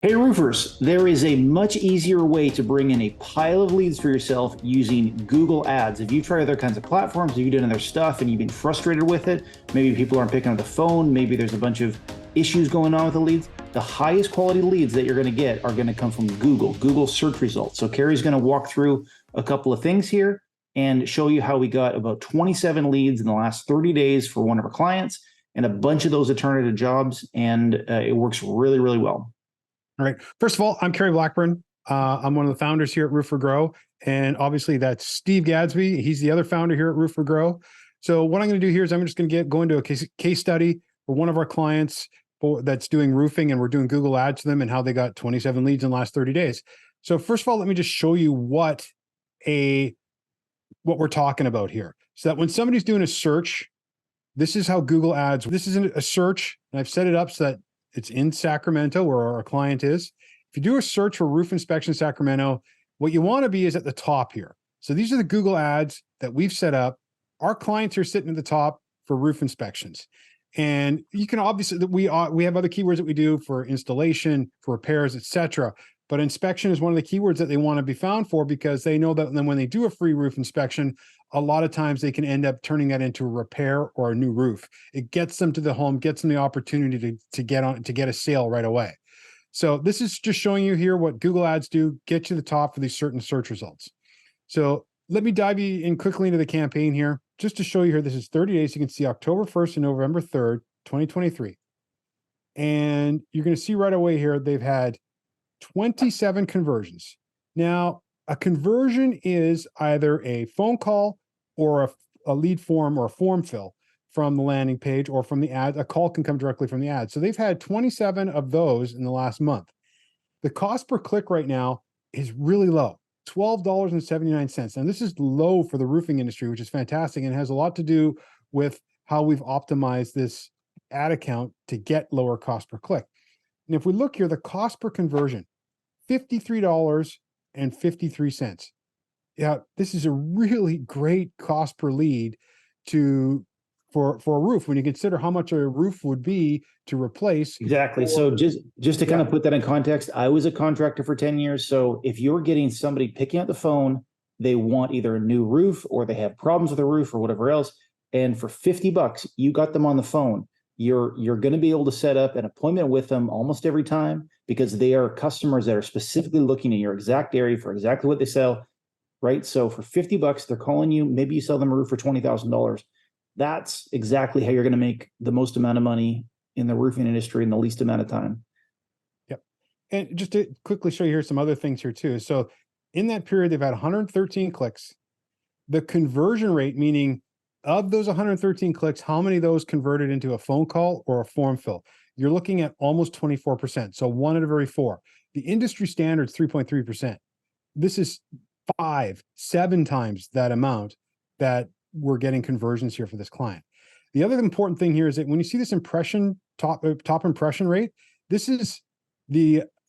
Hey roofers, there is a much easier way to bring in a pile of leads for yourself using Google Ads. If you try other kinds of platforms, if you've done other stuff and you've been frustrated with it, maybe people aren't picking up the phone, maybe there's a bunch of issues going on with the leads, the highest quality leads that you're going to get are going to come from Google search results. So Cary's going to walk through a couple of things here and show you how we got about 27 leads in the last 30 days for one of our clients, and a bunch of those have turned into jobs, and it works really, really well. All right. First of all, I'm Cary Blackburn. I'm one of the founders here at Roof for Grow. And obviously that's Steve Gadsby. He's the other founder here at Roof for Grow. So what I'm going to do here is I'm just going to go into a case study for one of our clients that's doing roofing, and we're doing Google ads to them and how they got 27 leads in the last 30 days. So first of all, let me just show you what we're talking about here. So that when somebody's doing a search, this is how Google ads, this is a search, and I've set it up so that it's in Sacramento where our client is. If you do a search for roof inspection Sacramento, what you want to be is at the top here. So these are the Google ads that we've set up. Our clients are sitting at the top for roof inspections. And you can obviously, we have other keywords that we do for installation, for repairs, etc. But inspection is one of the keywords that they want to be found for, because they know that then when they do a free roof inspection, a lot of times they can end up turning that into a repair or a new roof. It gets them to the home, gets them the opportunity to get a sale right away. So this is just showing you here what Google ads do, get you to the top for these certain search results. So let me dive you in quickly into the campaign here, just to show you here. This is 30 days. You can see October 1st and November 3rd, 2023. And you're going to see right away here, they've had 27 conversions. Now, a conversion is either a phone call or a lead form or a form fill from the landing page or from the ad. A call can come directly from the ad. So they've had 27 of those in the last month. The cost per click right now is really low, $12.79. Now, this is low for the roofing industry, which is fantastic, and has a lot to do with how we've optimized this ad account to get lower cost per click. And if we look here, the cost per conversion, $53.53. Yeah, this is a really great cost per lead for a roof when you consider how much a roof would be to replace. Exactly. So just to kind of put that in context, I was a contractor for 10 years. So if you're getting somebody picking up the phone, they want either a new roof or they have problems with the roof or whatever else, and for 50 bucks, you got them on the phone. You're going to be able to set up an appointment with them almost every time, because they are customers that are specifically looking in your exact area for exactly what they sell, right? So for 50 bucks, they're calling you. Maybe you sell them a roof for $20,000. That's exactly how you're going to make the most amount of money in the roofing industry in the least amount of time. Yep. And just to quickly show you here some other things here too. So in that period, they've had 113 clicks. The conversion rate, meaning of those 113 clicks, how many of those converted into a phone call or a form fill? You're looking at almost 24%. So one out of every four. The industry standard is 3.3%. This is 7 times that amount that we're getting conversions here for this client. The other important thing here is that when you see this top impression rate, this is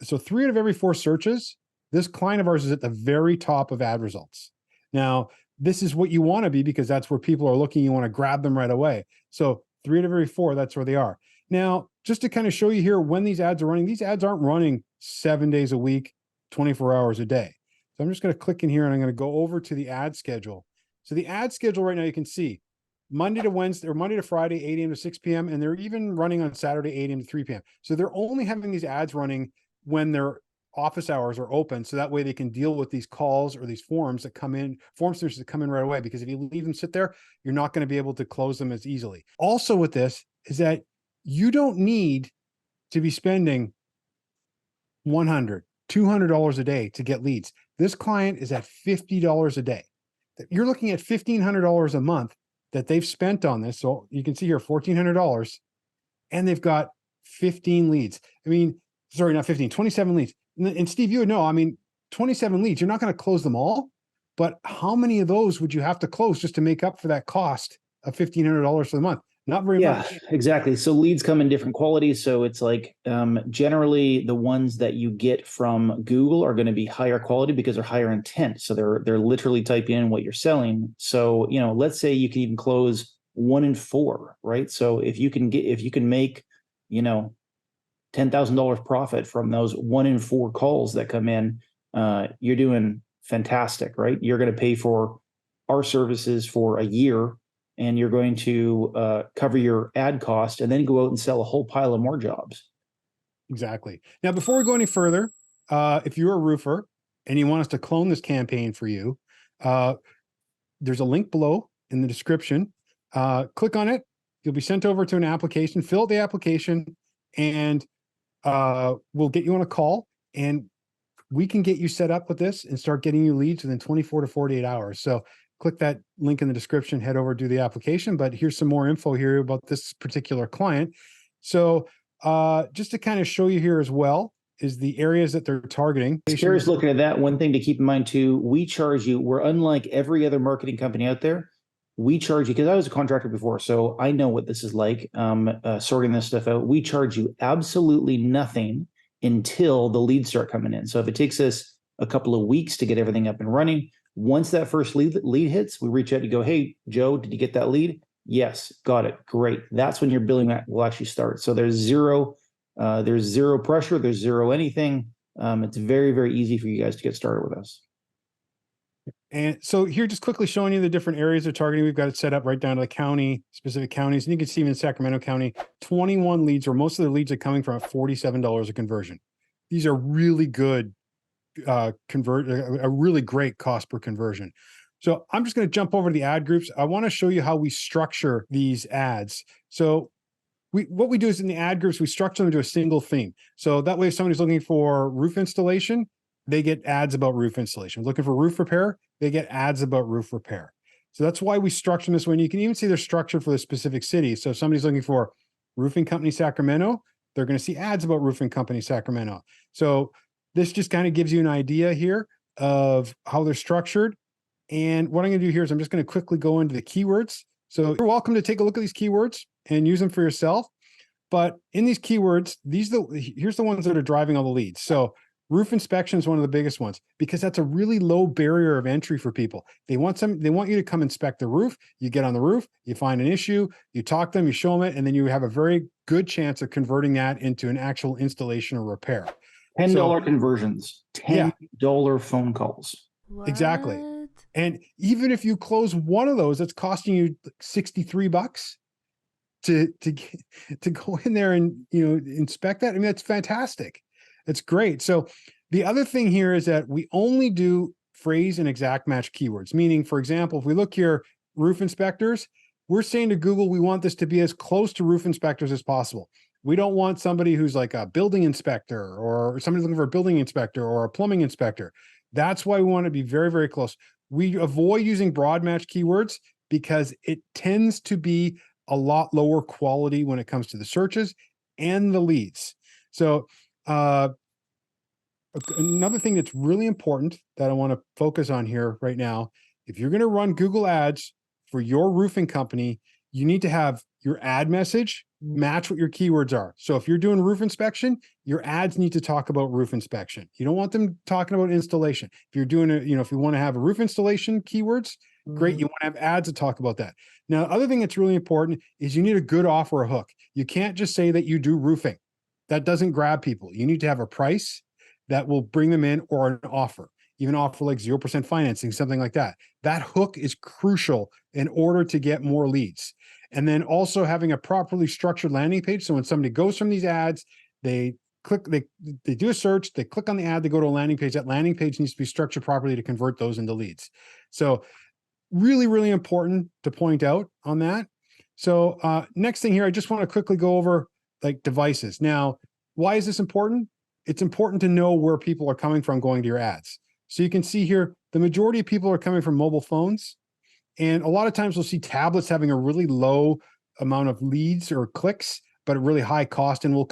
so 3 out of every 4 searches, this client of ours is at the very top of ad results. Now, this is what you want to be, because that's where people are looking. You want to grab them right away. So 3 out of every 4, that's where they are. Now, just to kind of show you here when these ads are running, these ads aren't running 7 days a week, 24 hours a day. So I'm just going to click in here and I'm going to go over to the ad schedule. So the ad schedule right now, you can see Monday to Wednesday or Monday to Friday, 8 a.m. to 6 p.m. And they're even running on Saturday, 8 a.m. to 3 p.m. So they're only having these ads running when their office hours are open. So that way they can deal with these calls or these forms that come in, form submissions that come in right away. Because if you leave them sit there, you're not going to be able to close them as easily. Also with this is that you don't need to be spending $100, $200 a day to get leads. This client is at $50 a day. You're looking at $1,500 a month that they've spent on this. So you can see here, $1,400, and they've got 15 leads. I mean, sorry, not 15, 27 leads. And Steve, you would know, I mean, 27 leads, you're not going to close them all, but how many of those would you have to close just to make up for that cost of $1,500 for the month? Not very much. Yeah, exactly. So leads come in different qualities. So it's like generally the ones that you get from Google are going to be higher quality because they're higher intent. So they're literally typing in what you're selling. So, let's say you can even close 1 in 4, right? So if you can make, $10,000 profit from those 1 in 4 calls that come in, you're doing fantastic, right? You're going to pay for our services for a year, and you're going to cover your ad cost and then go out and sell a whole pile of more jobs. Exactly. Now, before we go any further, if you're a roofer and you want us to clone this campaign for you, there's a link below in the description. Click on it. You'll be sent over to an application. Fill out the application, and we'll get you on a call, and we can get you set up with this and start getting you leads within 24 to 48 hours. So click that link in the description, head over, do the application. But here's some more info here about this particular client. So just to kind of show you here as well is the areas that they're targeting. Cary's looking at that. One thing to keep in mind too, we charge you, we're unlike every other marketing company out there. We charge you, because I was a contractor before, so I know what this is like, sorting this stuff out. We charge you absolutely nothing until the leads start coming in. So if it takes us a couple of weeks to get everything up and running, once that first lead hits, we reach out to go, hey, Joe, did you get that lead? Yes, got it. Great. That's when your billing will actually start. So there's zero pressure. There's zero anything. It's very, very easy for you guys to get started with us. And so here, just quickly showing you the different areas they're targeting. We've got it set up right down to the county, specific counties. And you can see in Sacramento County, 21 leads, or most of the leads are coming from at $47 a conversion. These are really good a really great cost per conversion. So I'm just going to jump over to the ad groups. I want to show you how we structure these ads. So what we do is in the ad groups, we structure them to a single theme. So that way, if somebody's looking for roof installation, they get ads about roof installation. Looking for roof repair, they get ads about roof repair. So that's why we structure them this way. And you can even see they're structured for the specific city. So if somebody's looking for roofing company Sacramento, they're going to see ads about roofing company Sacramento. So this just kind of gives you an idea here of how they're structured. And what I'm going to do here is I'm just going to quickly go into the keywords. So you're welcome to take a look at these keywords and use them for yourself. But in these keywords, here's the ones that are driving all the leads. So roof inspection is one of the biggest ones, because that's a really low barrier of entry for people. They want you to come inspect the roof. You get on the roof, you find an issue, you talk to them, you show them it, and then you have a very good chance of converting that into an actual installation or repair. $10 conversions, $10 phone calls. What? Exactly. And even if you close one of those, it's costing you $63 to go in there and inspect that. I mean, that's fantastic. It's great. So the other thing here is that we only do phrase and exact match keywords. Meaning, for example, if we look here, roof inspectors, we're saying to Google, we want this to be as close to roof inspectors as possible. We don't want somebody who's like a building inspector or somebody looking for a building inspector or a plumbing inspector. That's why we want to be very, very close. We avoid using broad match keywords because it tends to be a lot lower quality when it comes to the searches and the leads. So another thing that's really important that I want to focus on here right now, if you're going to run Google ads for your roofing company, you need to have your ad message match what your keywords are. So if you're doing roof inspection, your ads need to talk about roof inspection. You don't want them talking about installation. If you're doing if you want to have a roof installation keywords, great. You want to have ads to talk about that. Now, the other thing that's really important is you need a good offer or hook. You can't just say that you do roofing. That doesn't grab people. You need to have a price that will bring them in, or an offer, even offer like 0% financing, something like that. That hook is crucial in order to get more leads. And then also having a properly structured landing page. So when somebody goes from these ads, they do a search, they click on the ad, they go to a landing page. That landing page needs to be structured properly to convert those into leads. So really, really important to point out on that. So next thing here, I just want to quickly go over like devices. Now, why is this important? It's important to know where people are coming from going to your ads. So you can see here, the majority of people are coming from mobile phones. And a lot of times we'll see tablets having a really low amount of leads or clicks, but a really high cost, and we'll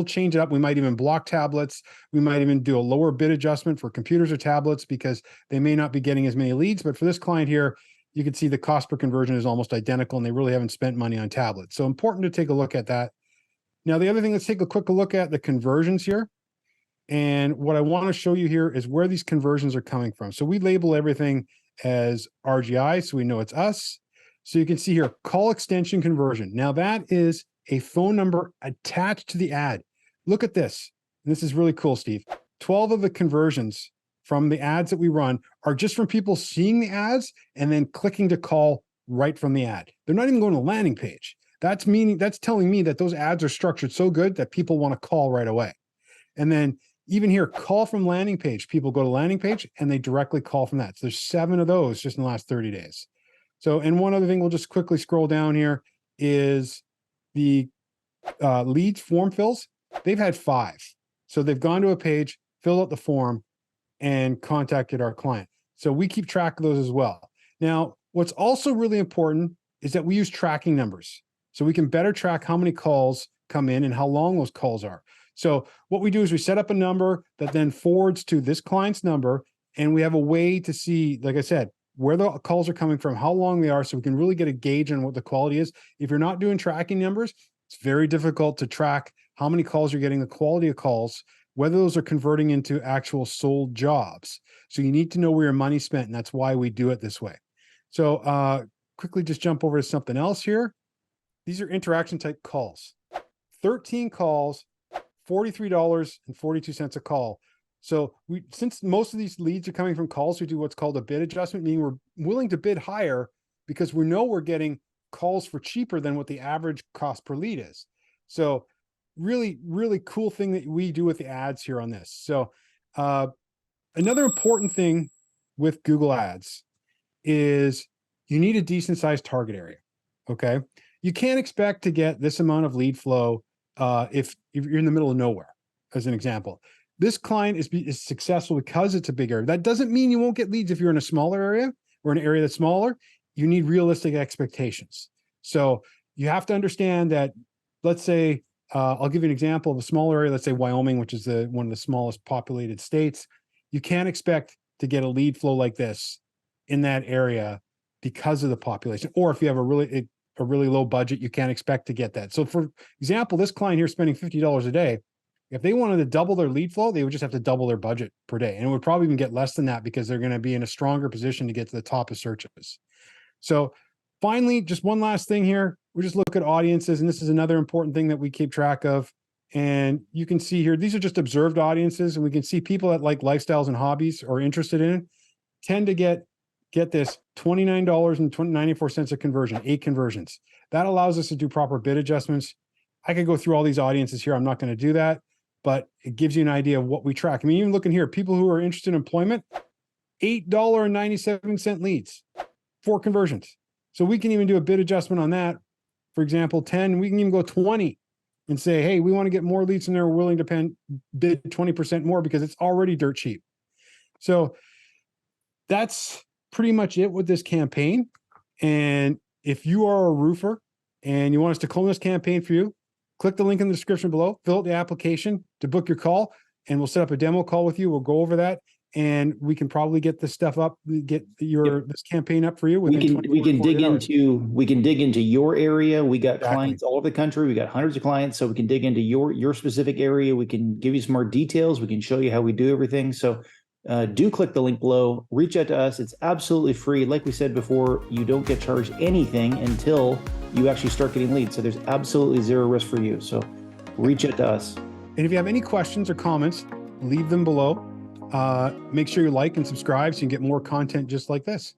change it up. We might even block tablets. We might even do a lower bid adjustment for computers or tablets because they may not be getting as many leads. But for this client here, you can see the cost per conversion is almost identical, and they really haven't spent money on tablets. So important to take a look at that. Now, the other thing, let's take a quick look at the conversions here. And what I want to show you here is where these conversions are coming from. So we label everything as RGI, so we know it's us. So you can see here, call extension conversion. Now that is a phone number attached to the ad. look at this. This is really cool, Steve. 12 of the conversions from the ads that we run are just from people seeing the ads and then clicking to call right from the ad. They're not even going to the landing page. That's telling me that those ads are structured so good that people want to call right away. And then even here, call from landing page. People go to landing page and they directly call from that. So there's 7 of those just in the last 30 days. So, and one other thing, we'll just quickly scroll down here is the leads form fills. They've had 5. So they've gone to a page, filled out the form, and contacted our client. So we keep track of those as well. Now, what's also really important is that we use tracking numbers. So we can better track how many calls come in and how long those calls are. So what we do is we set up a number that then forwards to this client's number, and we have a way to see, like I said, where the calls are coming from, how long they are, so we can really get a gauge on what the quality is. If you're not doing tracking numbers, it's very difficult to track how many calls you're getting, the quality of calls, whether those are converting into actual sold jobs. So you need to know where your money's spent, and that's why we do it this way. So quickly just jump over to something else here. These are interaction type calls. 13 calls, $43.42 a call. So since most of these leads are coming from calls, we do what's called a bid adjustment, meaning we're willing to bid higher because we know we're getting calls for cheaper than what the average cost per lead is. So really, really cool thing that we do with the ads here on this. So another important thing with Google Ads is you need a decent sized target area. Okay. You can't expect to get this amount of lead flow if you're in the middle of nowhere, as an example. This client is successful because it's a big area. That doesn't mean you won't get leads if you're in a smaller area or an area that's smaller. You need realistic expectations. So you have to understand that, let's say, I'll give you an example of a smaller area, let's say Wyoming, which is one of the smallest populated states. You can't expect to get a lead flow like this in that area because of the population. Or if you have a really low budget, you can't expect to get that. So for example, this client here spending $50 a day, if they wanted to double their lead flow, they would just have to double their budget per day. And it would probably even get less than that because they're going to be in a stronger position to get to the top of searches. So finally, just one last thing here. We just look at audiences, and this is another important thing that we keep track of. And you can see here, these are just observed audiences, and we can see people that like lifestyles and hobbies or interested in it tend to get this $29.94 of conversion, 8 conversions. That allows us to do proper bid adjustments. I could go through all these audiences here. I'm not going to do that, but it gives you an idea of what we track. I mean, even looking here, people who are interested in employment, $8.97 leads, 4 conversions. So we can even do a bid adjustment on that. For example, 10, we can even go 20 and say, hey, we want to get more leads and they're willing to bid 20% more because it's already dirt cheap. So that's pretty much it with this campaign. And if you are a roofer and you want us to clone this campaign for you, click the link in the description below, fill out the application to book your call, and we'll set up a demo call with you. We'll go over that, and we can probably get this stuff up, get this campaign up for you. We can dig into your area. We got clients all over the country. We got hundreds of clients, so we can dig into your specific area. We can give you some more details. We can show you how we do everything. So do click the link below. Reach out to us. It's absolutely free. Like we said before, you don't get charged anything until you actually start getting leads. So there's absolutely zero risk for you. So reach out to us. And if you have any questions or comments, leave them below. Make sure you like and subscribe so you can get more content just like this.